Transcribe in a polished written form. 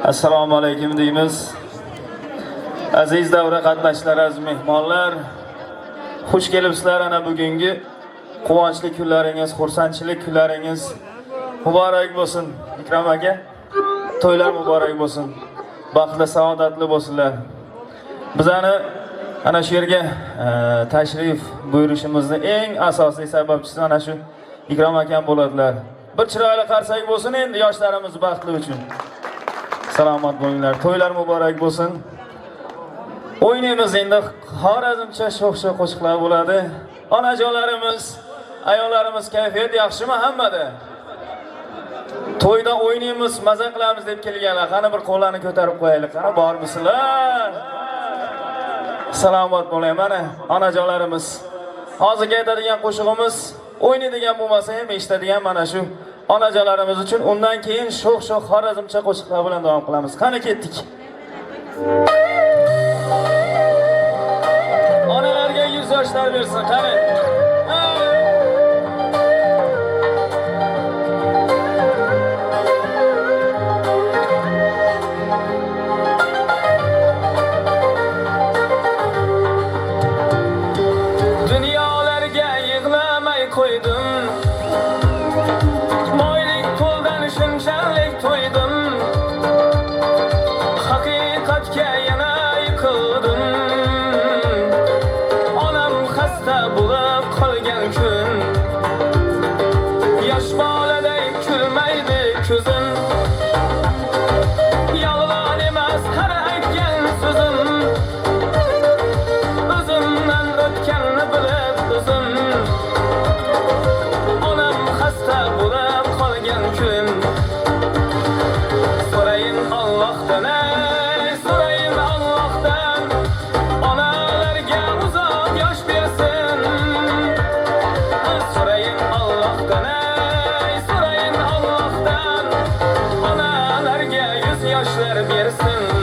Assalomu alaykum deymiz. Aziz davra qatnashchilari, aziz mehmonlar, xush kelibsizlar. Ana bugungi quvonchli kunlaringiz, xursandchilik kunlaringiz muborak bo'lsin. Ikrom aka, to'ylar muborak bo'lsin. Baxtli, saodatli bo'lsinlar. Bizani ana shu yerga tashrif buyurishimizni eng asosiy sababchisi ana shu Ikrom akam bo'ladilar. Bir chiroyli qarsak bo'lsin endi yoshlarimiz baxtli uchun. Salomat bo'linglar. To'ylar muborak bo'lsin. O'ynaymiz endi xorazmcha sho'x-sho'x qo'shiqlar bo'ladi. Onajonlarimiz, ayollarimiz kayfiyat yaxshimi hammada? To'yda o'ynaymiz, maza qilamiz deb kelganlar. Qani bir qo'llarni ko'tarib qo'yaylik. Qani bormisizlar? Salomat bo'ling. Mana onajonlarimiz. Hozirga aytadigan qo'shig'imiz o'ynaydigan bo'lmasa ham eshitadigan mana shu onajonlarimiz uchun. Undan keyin sho'x-sho'x xorazmcha qo'shiqlar bilan davom qilamiz. Qani ketdik. Onalarga 100 yoshlar bersin. Qani. Dunyolarga yig'lamay qo'ydim. Moylik qo'ldan shunchalik to'ydim. Haqiqatga yana yiqildim. Onam xasta bo'lib qolgan kun. Yosh boladay kulmaydi ko'zim. Yolg'on emas qara aytgan so'zim. O'zimdan o'tganni bilib o'zim. Onam xasta bo'lib qolgan kun. So'rayin Allohdan, so'rayin Allohdan. Onalarga uzoq yosh bersin. So'rayin Allohdan, so'rayin Allohdan. Onalarga 100 yoshlar bersin.